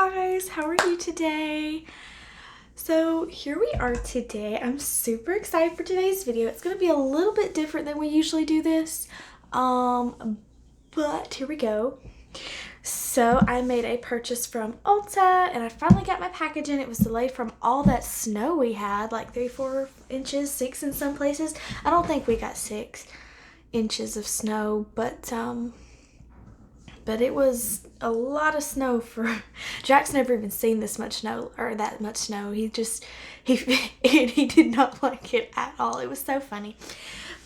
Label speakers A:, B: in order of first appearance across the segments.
A: guys, how are you today? So here we are today. I'm super excited for today's video. It's going to be a little bit different than we usually do this, but here we go. So I made a purchase from Ulta and I finally got my package in. It was delayed from all that snow we had, like 3-4 inches, 6 in some places. I don't think we got 6 inches of snow, but it was a lot of snow for Jack's never even seen this much snow or that much snow. He did not like it at all. It was so funny.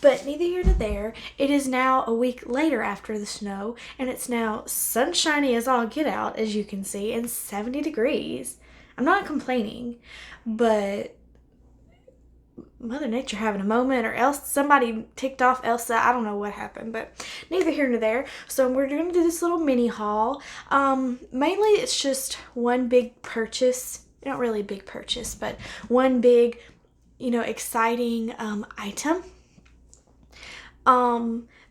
A: But neither here nor there. It is now a week later after the snow, and it's now sunshiny as all get out, as you can see, and 70 degrees. I'm not complaining, but Mother Nature having a moment, or else somebody ticked off Elsa. I don't know what happened, but neither here nor there. So we're going to do this little mini haul. Mainly it's just one big purchase. Not really a big purchase, but one big, exciting item.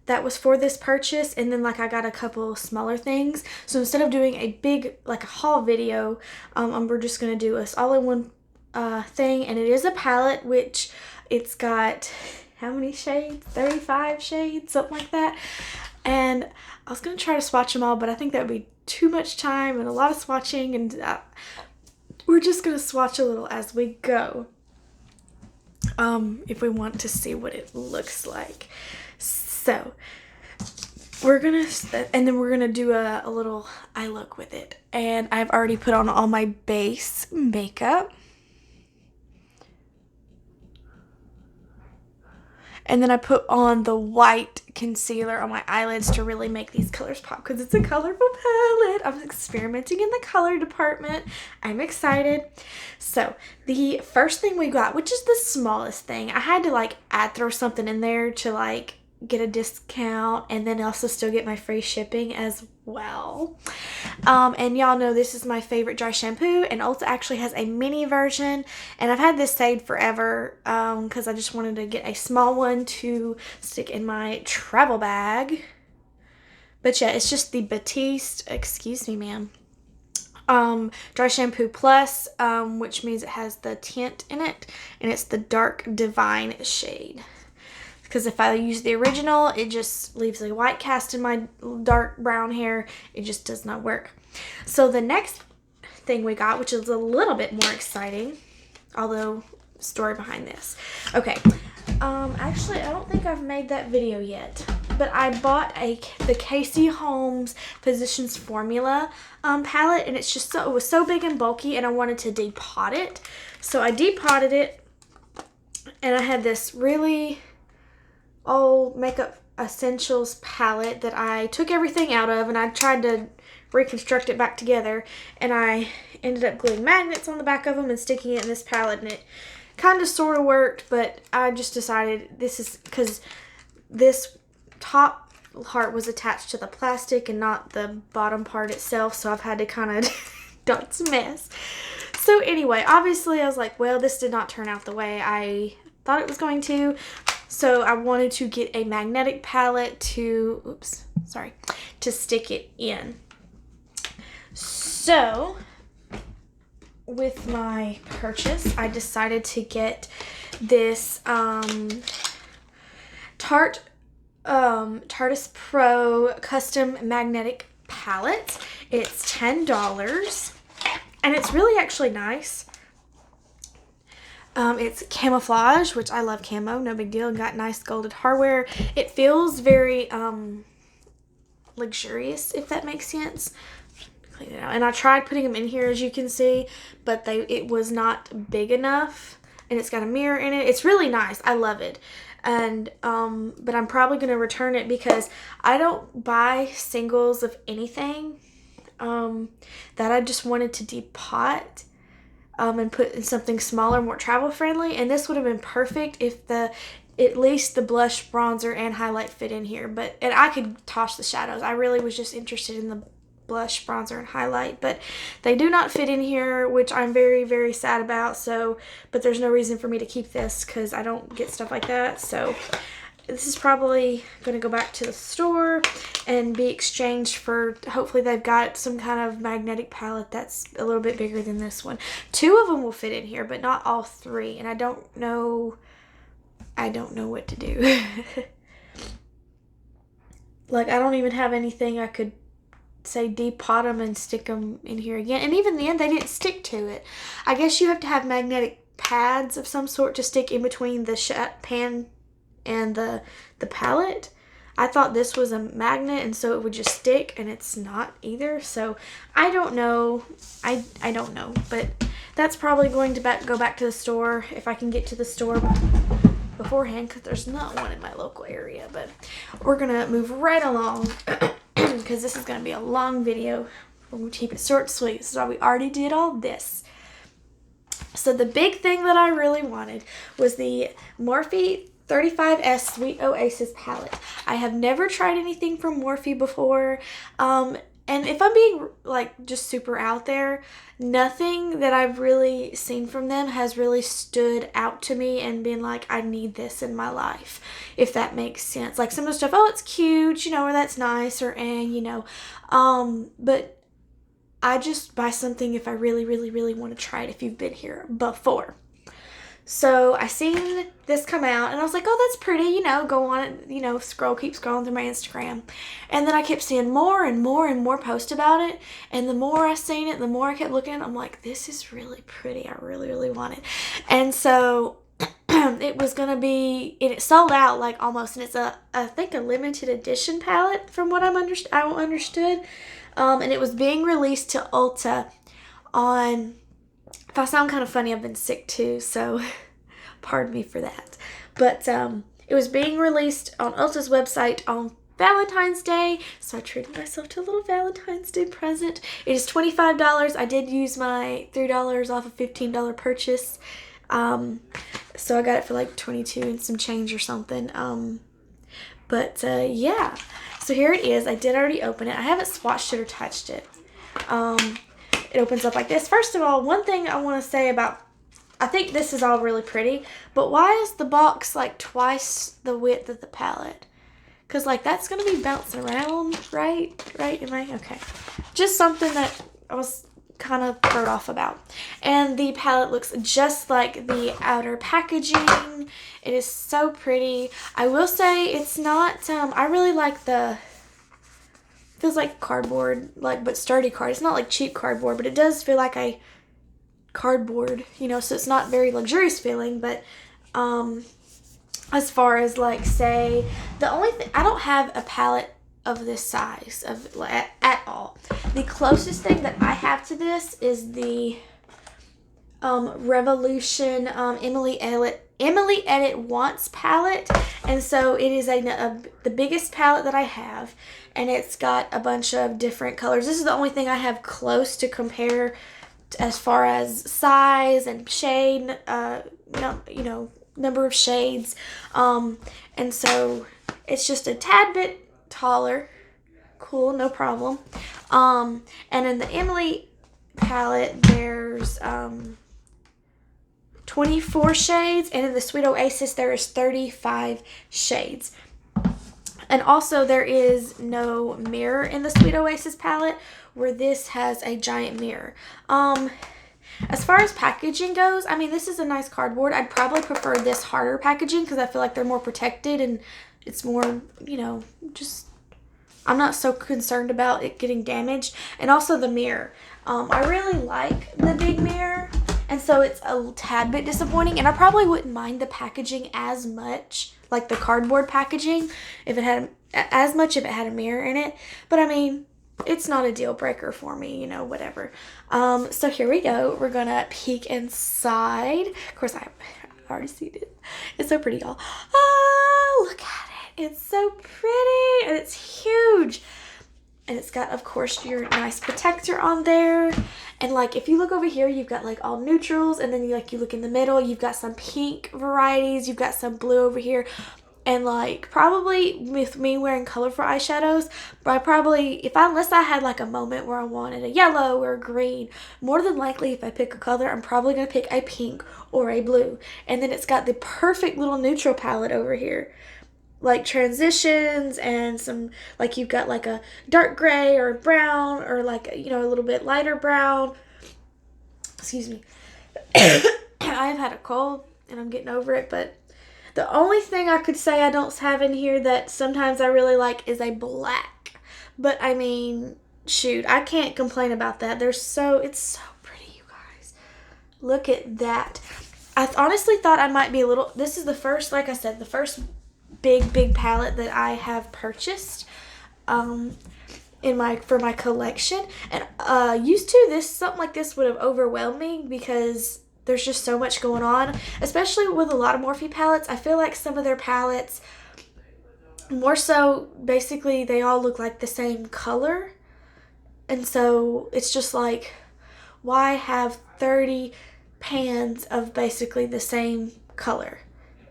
A: That was for this purchase, and then I got a couple smaller things. So instead of doing a big a haul video, we're just going to do this all-in-one thing, and it is a palette, which it's got how many shades? 35 shades, something like that. And I was going to try to swatch them all, but I think that would be too much time and a lot of swatching, and we're just going to swatch a little as we go, if we want to see what it looks like. So we're gonna do a little eye look with it, and I've already put on all my base makeup. And then I put on the white concealer on my eyelids to really make these colors pop, because it's a colorful palette. I'm experimenting in the color department. I'm excited. So the first thing we got, which is the smallest thing, I had to throw something in there to get a discount, and then also still get my free shipping as well. And y'all know this is my favorite dry shampoo, and Ulta actually has a mini version, and I've had this saved forever because I just wanted to get a small one to stick in my travel bag. But yeah, it's just the Batiste, excuse me ma'am, dry shampoo plus, which means it has the tint in it, and it's the dark divine shade. Because if I use the original, it just leaves a white cast in my dark brown hair. It just does not work. So the next thing we got, which is a little bit more exciting, although story behind this. Okay, actually I don't think I've made that video yet, but I bought the Casey Holmes Physicians Formula palette, and it was so big and bulky, and I wanted to depot it. So I depotted it, and I had this really old Makeup Essentials palette that I took everything out of, and I tried to reconstruct it back together, and I ended up gluing magnets on the back of them and sticking it in this palette, and it kind of sort of worked, but I just decided this is because this top part was attached to the plastic and not the bottom part itself, so I've had to kind of dot some mess. So anyway, obviously I was like, well, this did not turn out the way I thought it was going to. So I wanted to get a magnetic palette to stick it in. So with my purchase, I decided to get this Tarte's Pro custom magnetic palette. It's $10, and it's really actually nice. It's camouflage, which I love camo, no big deal. Got nice golded hardware. It feels very luxurious, if that makes sense. Clean it out. And I tried putting them in here, as you can see, but it was not big enough. And it's got a mirror in it. It's really nice. I love it. And but I'm probably going to return it because I don't buy singles of anything that I just wanted to depot. And put in something smaller, more travel friendly, and this would have been perfect if at least the blush, bronzer, and highlight fit in here. And I could toss the shadows. I really was just interested in the blush, bronzer, and highlight, but they do not fit in here, which I'm very, very sad about. But there's no reason for me to keep this because I don't get stuff like that. So this is probably going to go back to the store and be exchanged for, hopefully they've got some kind of magnetic palette that's a little bit bigger than this one. 2 of them will fit in here, but not all 3. And I don't know what to do. Like, I don't even have anything I could say depot them and stick them in here again. And even then, they didn't stick to it. I guess you have to have magnetic pads of some sort to stick in between the pan and the palette. I thought this was a magnet and so it would just stick, and it's not either. So I don't know. I don't know, but that's probably going to go back to the store if I can get to the store beforehand, because there's not one in my local area. But we're gonna move right along because this is gonna be a long video. We're gonna keep it short and sweet. This is why we already did all this. So the big thing that I really wanted was the Morphe 35S Sweet Oasis palette. I have never tried anything from Morphe before. And if I'm being like just super out there, nothing that I've really seen from them has really stood out to me and been like, I need this in my life, if that makes sense. Like some of the stuff, oh, it's cute, or that's nice, or but I just buy something if I really, really, really want to try it, if you've been here before. So I seen this come out and I was like, oh, that's pretty, go on it, keep scrolling through my Instagram. And then I kept seeing more and more and more posts about it. And the more I seen it, the more I kept looking, I'm like, this is really pretty. I really, really want it. And so it was going to be, and it sold out like almost, and it's I think a limited edition palette from what I understood. And it was being released to Ulta on, if I sound kind of funny, I've been sick too, so pardon me for that. But it was being released on Ulta's website on Valentine's Day, so I treated myself to a little Valentine's Day present. It is $25. I did use my $3 off a $15 purchase, so I got it for like $22 and some change or something. Yeah, so here it is. I did already open it. I haven't swatched it or touched it. It opens up like this. First of all, one thing I want to say about, I think this is all really pretty, but why is the box like twice the width of the palette? Because like that's going to be bouncing around, right? Am I? Okay. Just something that I was kind of thrown off about. And the palette looks just like the outer packaging. It is so pretty. I will say it's not, I really like feels like cardboard, but sturdy card. It's not like cheap cardboard, but it does feel like a cardboard, so it's not very luxurious feeling. But as far as like, say, the only thing, I don't have a palette of this size at all. The closest thing that I have to this is the Revolution Emily Edit Wants palette, and so it is the biggest palette that I have, and it's got a bunch of different colors. This is the only thing I have close to compare as far as size and shade, number of shades, and so it's just a tad bit taller. Cool, no problem. And in the Emily palette, there's 24 shades, and in the Sweet Oasis there is 35 shades. And also there is no mirror in the Sweet Oasis palette, where this has a giant mirror. As far as packaging goes, I mean, this is a nice cardboard. I'd probably prefer this harder packaging because I feel like they're more protected and it's more, just, I'm not so concerned about it getting damaged. And also the mirror. I really like the big mirror, and so it's a tad bit disappointing, and I probably wouldn't mind the packaging as much, like the cardboard packaging, if it had a mirror in it. But I mean, it's not a deal breaker for me, whatever. So here we go. We're gonna peek inside. Of course, I've already seen it. It's so pretty, y'all. Oh, look at it. It's so pretty, and it's huge. And it's got, of course, your nice protector on there. And, like, if you look over here, you've got, like, all neutrals. And then, you look in the middle, you've got some pink varieties. You've got some blue over here. And, like, probably with me wearing colorful eyeshadows, but unless I had, like, a moment where I wanted a yellow or a green, more than likely, if I pick a color, I'm probably going to pick a pink or a blue. And then it's got the perfect little neutral palette over here. like transitions and some, like you've got like a dark gray or a brown or like, you know, a little bit lighter brown. Excuse me. I've had a cold and I'm getting over it, but the only thing I could say I don't have in here that sometimes I really like is a black. But I mean, shoot, I can't complain about that. It's so pretty, you guys. Look at that. I honestly thought I might be a little, this is the first, like I said, the first big palette that I have purchased for my collection. And used to, something like this would have overwhelmed me because there's just so much going on, especially with a lot of Morphe palettes. I feel like some of their palettes, more so, basically, they all look like the same color. And so it's just like, why have 30 pans of basically the same color?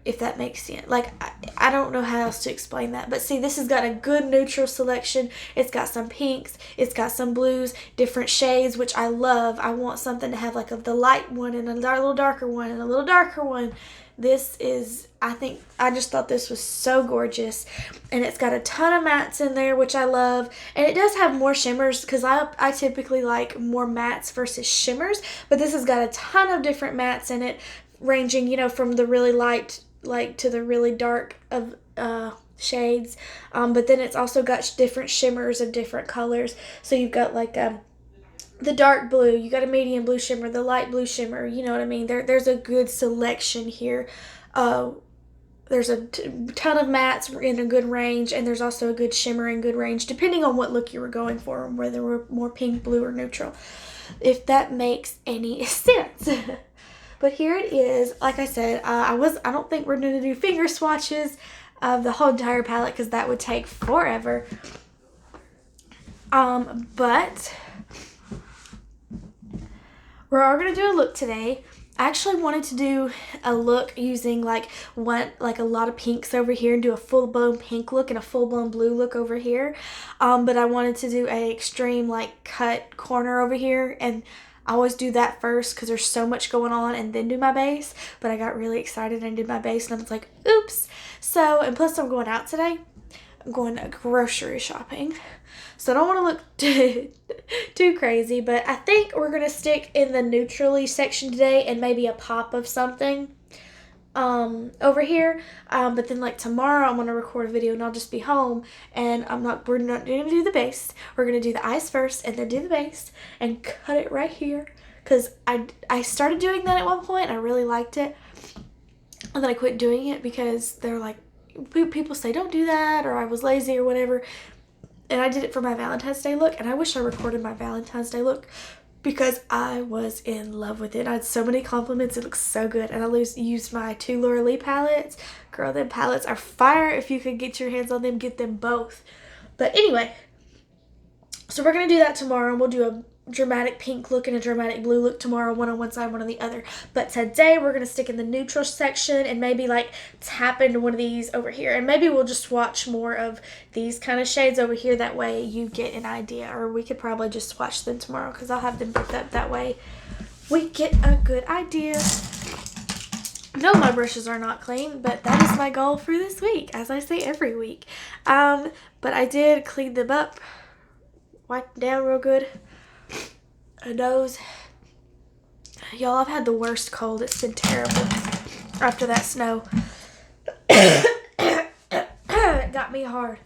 A: If that makes sense. Like, I don't know how else to explain that. But see, this has got a good neutral selection. It's got some pinks. It's got some blues, different shades, which I love. I want something to have like the light one and a little darker one and a little darker one. This is, I just thought this was so gorgeous. And it's got a ton of mattes in there, which I love. And it does have more shimmers because I typically like more mattes versus shimmers. But this has got a ton of different mattes in it, ranging, you know, from the really light to the really dark of shades, but then it's also got different shimmers of different colors. So you've got like the dark blue, you got a medium blue shimmer, the light blue shimmer, you know what I mean. There's a good selection here. There's a ton of mattes in a good range, and there's also a good shimmer in good range, depending on what look you were going for, whether we're more pink, blue, or neutral, if that makes any sense. But here it is. Like I said, I don't think we're going to do finger swatches of the whole entire palette because that would take forever. But we're going to do a look today. I actually wanted to do a look using like a lot of pinks over here and do a full-blown pink look and a full-blown blue look over here. But I wanted to do a extreme like cut corner over here, and I always do that first because there's so much going on, and then do my base. But I got really excited and did my base, and I was like, oops. So, and plus I'm going out today. I'm going grocery shopping. So I don't want to look too crazy, but I think we're going to stick in the neutrally section today and maybe a pop of something over here. But then like tomorrow I'm going to record a video and I'll just be home, and we're not going to do the base. We're going to do the eyes first and then do the base and cut it right here. Because I started doing that at one point and I really liked it. And then I quit doing it because they're like, people say don't do that, or I was lazy or whatever. And I did it for my Valentine's Day look, and I wish I recorded my Valentine's Day look because I was in love with it. I had so many compliments. It looks so good. And I used my 2 Laura Lee palettes. Girl, them palettes are fire. If you could get your hands on them, get them both. But anyway, so we're going to do that tomorrow, and we'll do a dramatic pink look and a dramatic blue look tomorrow, one on one side, one on the other. But today we're going to stick in the neutral section and maybe like tap into one of these over here, and maybe we'll just swatch more of these kind of shades over here. That way you get an idea, or we could probably just swatch them tomorrow because I'll have them booked up. That way we get a good idea. No, my brushes are not clean, but that is my goal for this week, as I say every week. But I did clean them up, wipe them down real good. A nose. Y'all, I've had the worst cold. It's been terrible after that snow. It got me hard.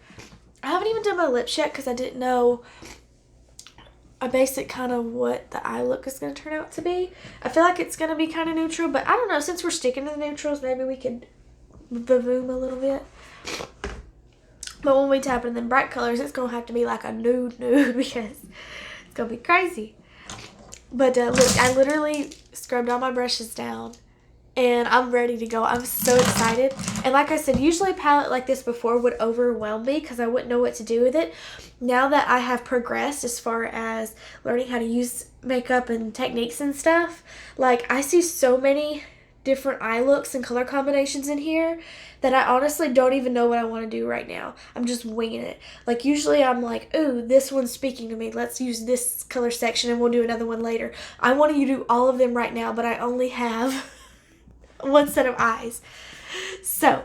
A: I haven't even done my lips yet because I didn't know a basic kind of what the eye look is going to turn out to be. I feel like it's going to be kind of neutral, but I don't know. Since we're sticking to the neutrals, maybe we could vavoom a little bit. But when we tap in them bright colors, it's going to have to be like a nude because it's going to be crazy. But look, I literally scrubbed all my brushes down and I'm ready to go. I'm so excited. And like I said, usually a palette like this before would overwhelm me because I wouldn't know what to do with it. Now that I have progressed as far as learning how to use makeup and techniques and stuff, like I see so many different eye looks and color combinations in here that I honestly don't even know what I want to do right now. I'm just winging it. Like usually I'm like, ooh, this one's speaking to me. Let's use this color section and we'll do another one later. I want you to do all of them right now, but I only have one set of eyes. So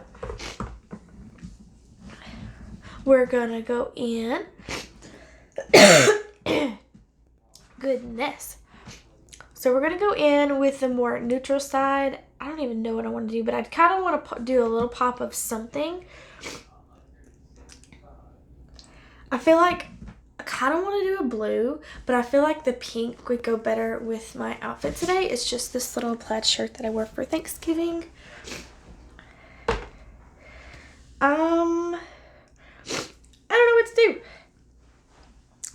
A: we're gonna go in. Goodness. So we're gonna go in with the more neutral side. I don't even know what I want to do, but I kind of want to do a little pop of something. I feel like I kind of want to do a blue, but I feel like the pink would go better with my outfit today. It's just this little plaid shirt that I wore for Thanksgiving. I don't know what to do.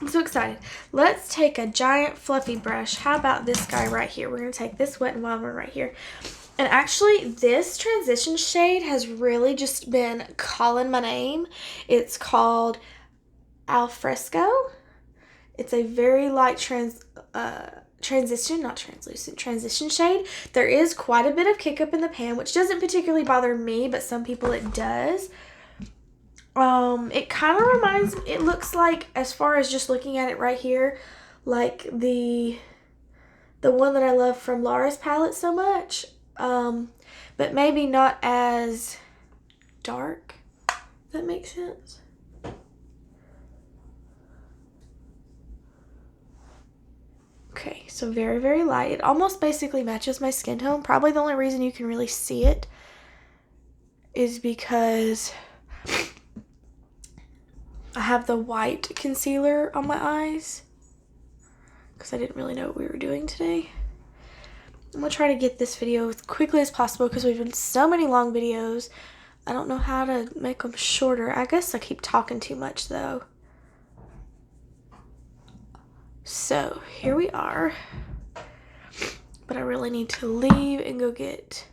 A: I'm so excited. Let's take a giant fluffy brush. How about this guy right here? We're going to take this Wet n Wild one right here. And actually, this transition shade has really just been calling my name. It's called Alfresco. It's a very light transition shade. There is quite a bit of kick up in the pan, which doesn't particularly bother me, but some people it does. It kind of reminds me, it looks like, as far as just looking at it right here, like the one that I love from Laura's palette so much, but maybe not as dark, if that makes sense. Okay, so very, very light. It almost basically matches my skin tone. Probably the only reason you can really see it is because I have the white concealer on my eyes because I didn't really know what we were doing today. I'm going to try to get this video as quickly as possible because we've done so many long videos. I don't know how to make them shorter. I guess I keep talking too much though. So here we are. But I really need to leave and go get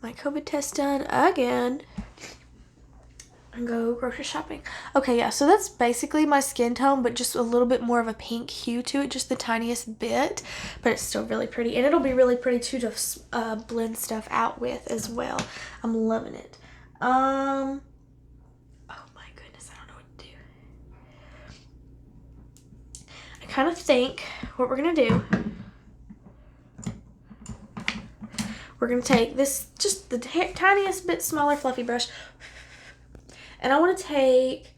A: my COVID test done again. And go grocery shopping. Okay, yeah, so that's basically my skin tone, but just a little bit more of a pink hue to it, just the tiniest bit, but it's still really pretty, and it'll be really pretty too to blend stuff out with as well. I'm loving it. Oh my goodness, I don't know what to do. I kind of think what we're gonna do, we're gonna take this, just the tiniest bit smaller fluffy brush. And I want to take,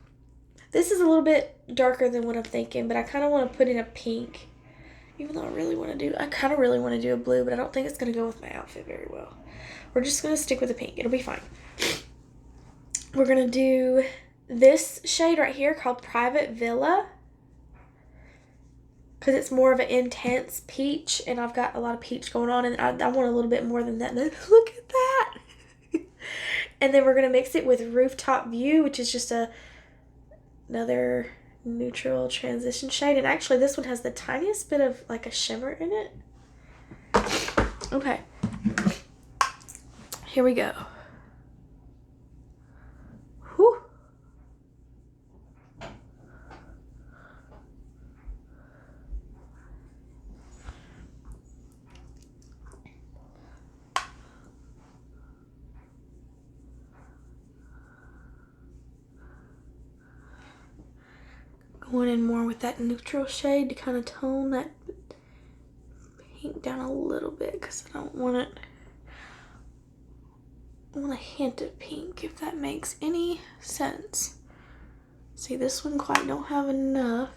A: this is a little bit darker than what I'm thinking, but I kind of want to put in a pink, even though I kind of really want to do a blue, but I don't think it's going to go with my outfit very well. We're just going to stick with a pink. It'll be fine. We're going to do this shade right here called Private Villa, because it's more of an intense peach, and I've got a lot of peach going on, and I want a little bit more than that. Look at that. And then we're going to mix it with Rooftop View, which is just another neutral transition shade. And actually, this one has the tiniest bit of like a shimmer in it. Okay. Here we go. Whew. Going in more with that neutral shade to kind of tone that pink down a little bit because I don't want it. I want a hint of pink, if that makes any sense. See, this one quite don't have enough.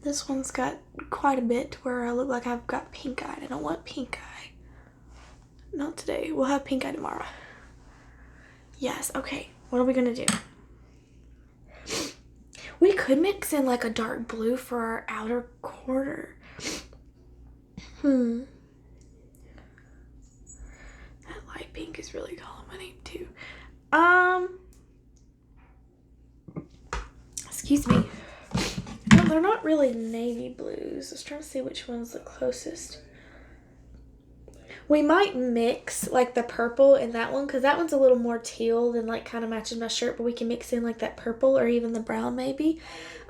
A: This one's got quite a bit to where I look like I've got pink eye. I don't want pink eye. Not today. We'll have pink eye tomorrow. Yes, okay. What are we gonna do? We could mix in like a dark blue for our outer corner. That light pink is really calling my name too. Excuse me. No, they're not really navy blues. I was trying to see which one's the closest. We might mix like the purple in that one because that one's a little more teal than like kind of matches my shirt, but we can mix in like that purple or even the brown maybe.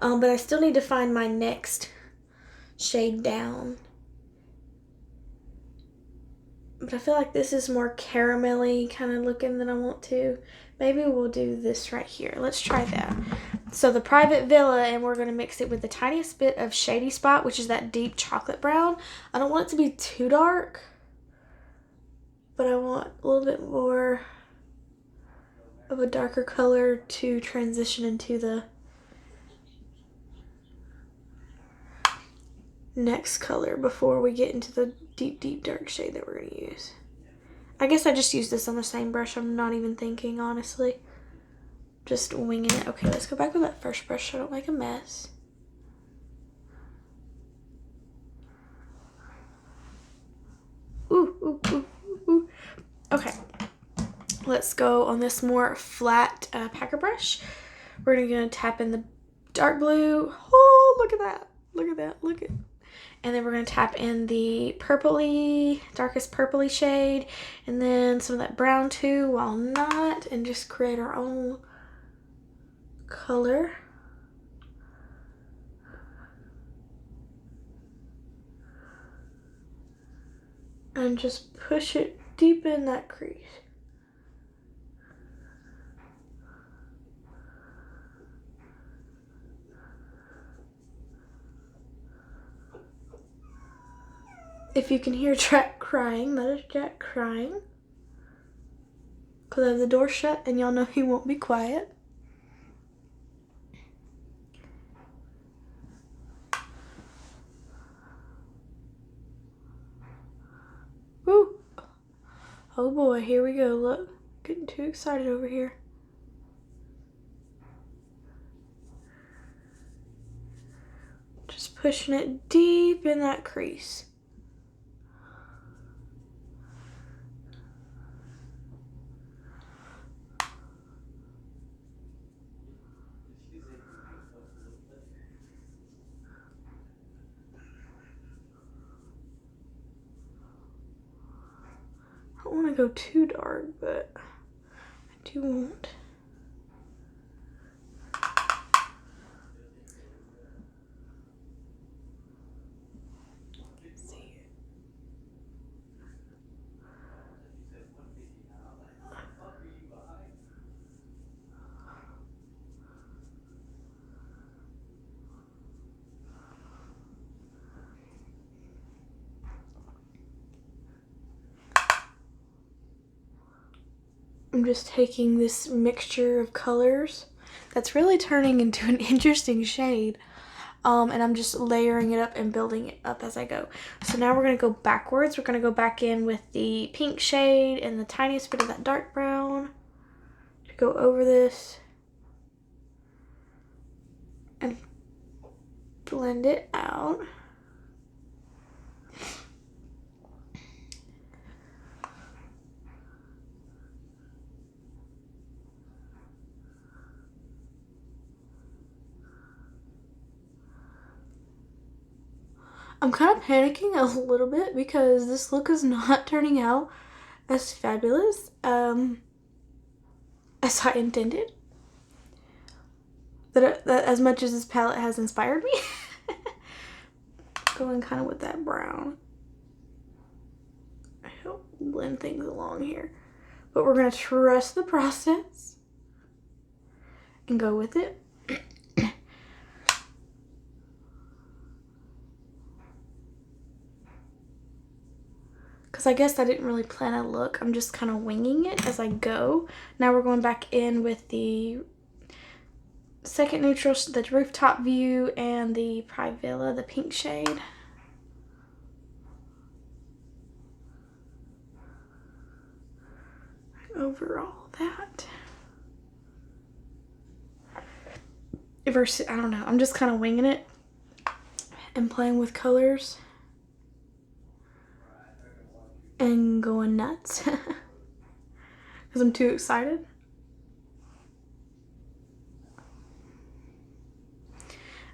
A: But I still need to find my next shade down. But I feel like this is more caramelly kind of looking than I want to. Maybe we'll do this right here. Let's try that. So the Private Villa, and we're going to mix it with the tiniest bit of Shady Spot, which is that deep chocolate brown. I don't want it to be too dark, but I want a little bit more of a darker color to transition into the next color before we get into the deep dark shade that we're going to use. I guess I just used this on the same brush. I'm not even thinking, honestly. Just winging it. Okay, let's go back with that first brush so I don't make a mess. Ooh. Okay, let's go on this more flat packer brush. We're gonna tap in the dark blue. Oh, look at that. And then we're gonna tap in the purpley, darkest purpley shade, and then some of that brown too, while not, and just create our own color. And just push it deep in that crease. If you can hear Jack crying, that is Jack crying. Because I have the door shut and y'all know he won't be quiet. Woo! Oh boy, here we go. Look, getting too excited over here. Just pushing it deep in that crease. I don't want to go too dark, but I do want. I'm just taking this mixture of colors that's really turning into an interesting shade. And I'm just layering it up and building it up as I go. So now we're going to go backwards. We're going to go back in with the pink shade and the tiniest bit of that dark brown to go over this and blend it out. I'm kind of panicking a little bit because this look is not turning out as fabulous as I intended. That as much as this palette has inspired me. Going kind of with that brown. I help blend things along here. But we're going to trust the process and go with it. Because I guess I didn't really plan a look. I'm just kind of winging it as I go. Now we're going back in with the second neutral, the rooftop view, and the Pride Villa, the pink shade. Over all that. Versus, I don't know. I'm just kind of winging it and playing with colors. And going nuts because I'm too excited.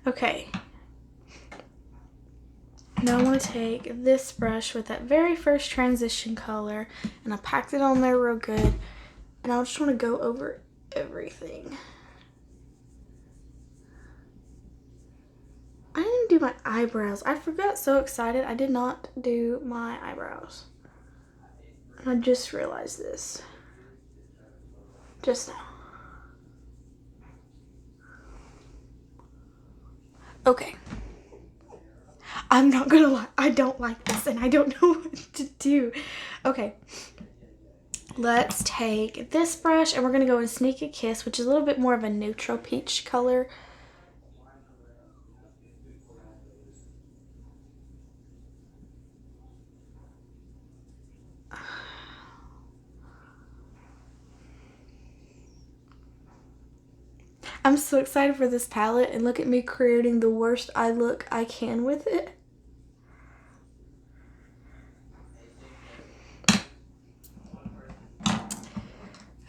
A: Okay, now I want to take this brush with that very first transition color and I packed it on there real good and I just want to go over everything. I didn't do my eyebrows. I forgot, so excited. I did not do my eyebrows. I just realized this just now. Okay. I'm not gonna lie, I don't like this and I don't know what to do. Okay. let's take this brush and we're going to go and Sneak a Kiss, which is a little bit more of a neutral peach color. I'm so excited for this palette, and look at me creating the worst eye look I can with it.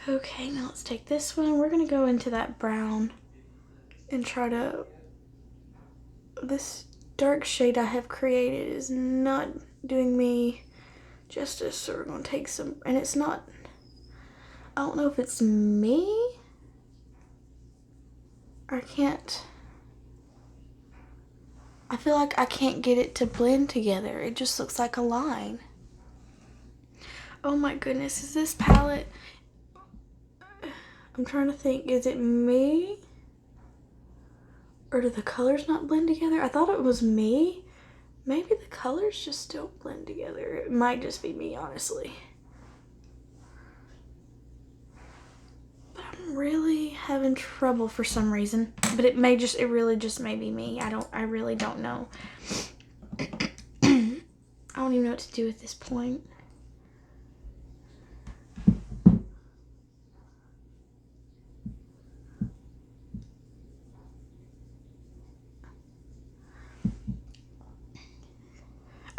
A: Okay, now let's take this one. We're gonna go into that brown and try to, this dark shade I have created is not doing me justice, so we're gonna take some, and it's not, I don't know if it's me, I feel like I can't get it to blend together. It just looks like a line. Oh my goodness, is this palette, I'm trying to think, is it me? Or do the colors not blend together? I thought it was me. Maybe the colors just don't blend together. It might just be me, honestly. But I'm really having trouble for some reason. But it really just may be me. I really don't know. I don't even know what to do at this point.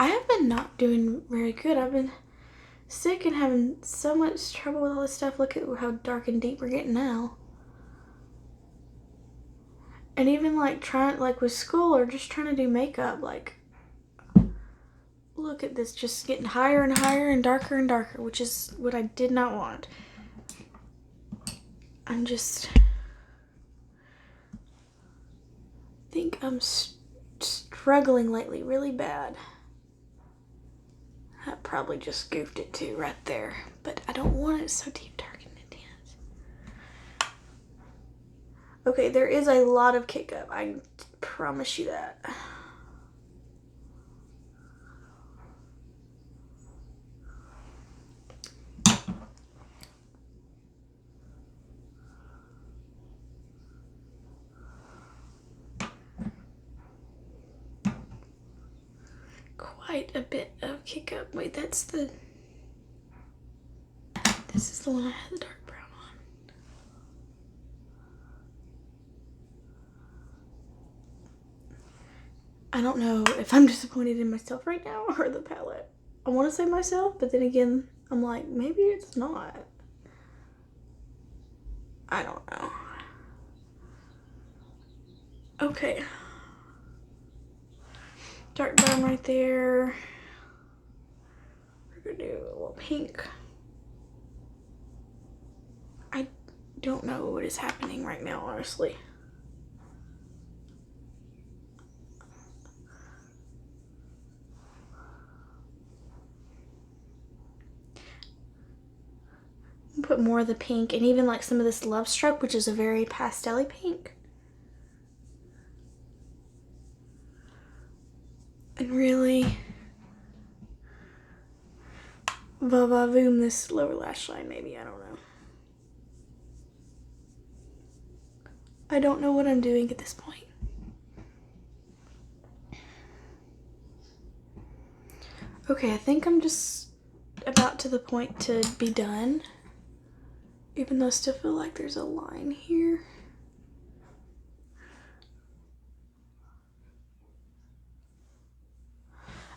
A: I have been not doing very good. I've been sick and having so much trouble with all this stuff. Look at how dark and deep we're getting now. And even like trying, like with school or just trying to do makeup, like, look at this, just getting higher and higher and darker, which is what I did not want. I'm just, think I'm struggling lately really bad. I probably just goofed it too right there, but I don't want it so deep, dark, and intense. Okay, there is a lot of kick up, I promise you that. Quite a bit of kick up. Wait, this is the one I had the dark brown on. I don't know if I'm disappointed in myself right now or the palette. I want to say myself, but then again, I'm like, maybe it's not. I don't know. Okay. Dark brown right there. We're gonna do a little pink. I don't know what is happening right now, honestly. Put more of the pink and even like some of this Love Struck, which is a very pastel-y pink. And really va-va-voom this lower lash line, maybe, I don't know. I don't know what I'm doing at this point. Okay, I think I'm just about to the point to be done. Even though I still feel like there's a line here.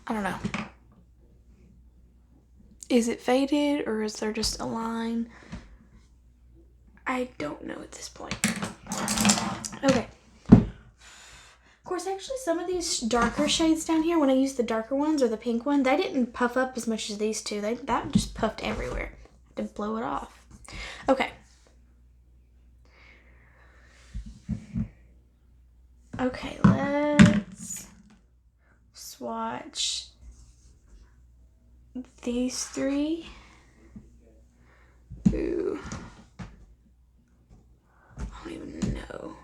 A: I don't know. Is it faded or is there just a line? I don't know at this point. Okay. Of course, actually, some of these darker shades down here, when I used the darker ones or the pink one, they didn't puff up as much as these two. That just puffed everywhere. I had to blow it off. Okay. Okay, let's swatch these three. Ooh. I don't even know.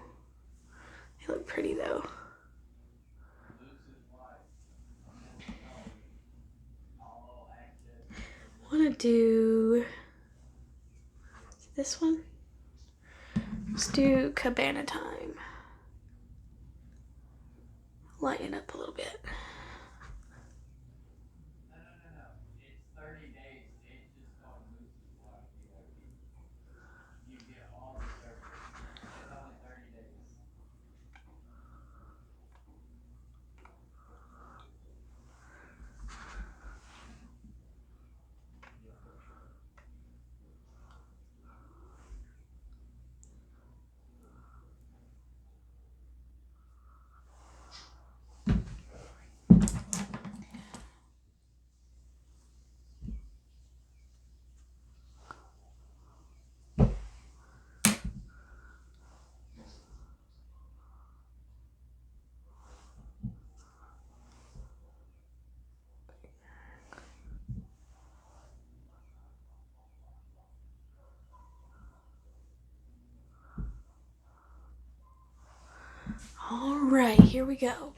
A: They look pretty though. I want to do This one? Let's do Cabana Time. Lighten up a little bit. All right, here we go.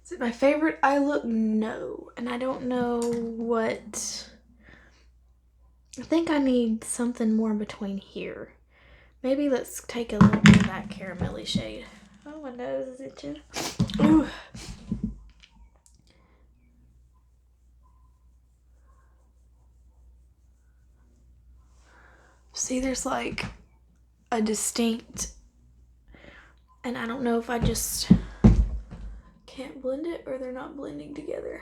A: Is it my favorite eye look? No. And I don't know what... I think I need something more in between here. Maybe let's take a little bit of that caramelly shade. Oh, my nose is itching. Ooh. See, there's like a distinct... And I don't know if I just can't blend it or they're not blending together.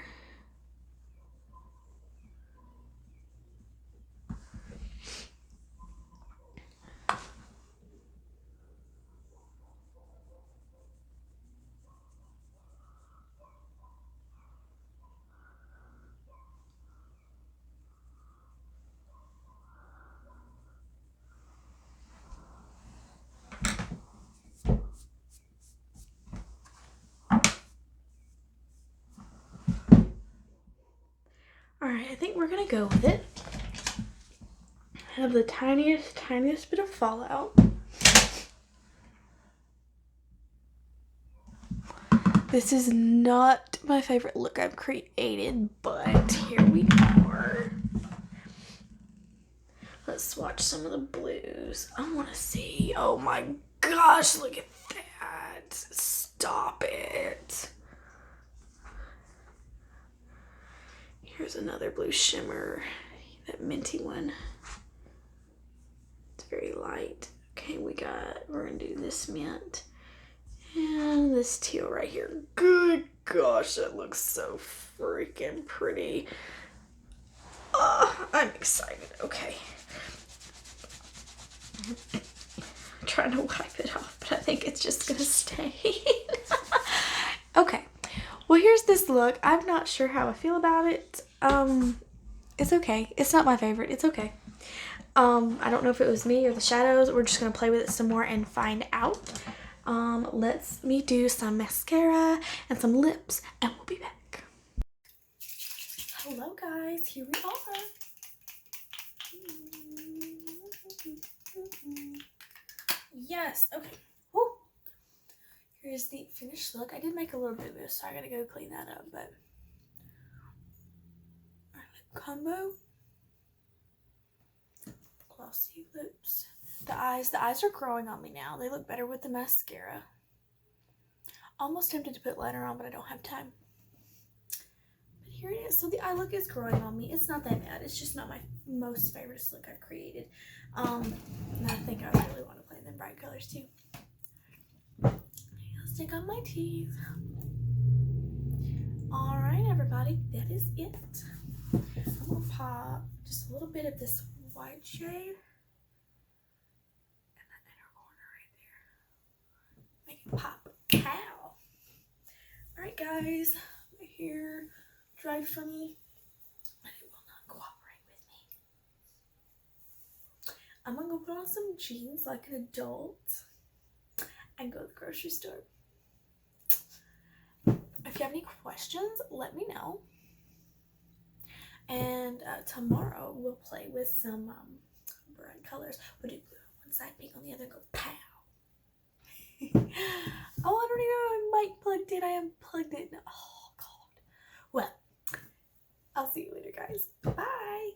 A: Alright, I think we're gonna go with it. I have the tiniest bit of fallout. This is not my favorite look I've created, but here we are. Let's swatch some of the blues. I want to see. Oh my gosh, look at that. Stop it. Here's another blue shimmer, that minty one. It's very light. Okay, we're gonna do this mint and this teal right here. Good gosh, that looks so freaking pretty. I'm excited. Okay. I'm trying to wipe it off, but I think it's just gonna stay. Okay. Well, here's this look. I'm not sure how I feel about it. It's okay. It's not my favorite. It's okay. I don't know if it was me or the shadows. We're just gonna play with it some more and find out. Let's me do some mascara and some lips, and we'll be back. Hello, guys. Here we are. Yes. Okay. Woo. Here's the finished look. I did make a little bit of this, so I gotta go clean that up, but our lip combo. Glossy lips. The eyes are growing on me now. They look better with the mascara. Almost tempted to put liner on, but I don't have time. But here it is. So the eye look is growing on me. It's not that bad. It's just not my most favorite look I've created. And I think I really want to play in the bright colors too. Let's take on my teeth. All right, everybody, that is it. I'm gonna pop just a little bit of this white shade in that inner corner right there. Make it pop. Pow! Alright, guys, my hair dried for me and it will not cooperate with me. I'm gonna go put on some jeans like an adult and go to the grocery store. If you have any questions, let me know. And tomorrow we'll play with some bright colors. We'll do blue on one side, pink on the other, and go pow. Oh, I don't even know if I mic plugged it. I unplugged it. Oh, God. Well, I'll see you later, guys. Bye.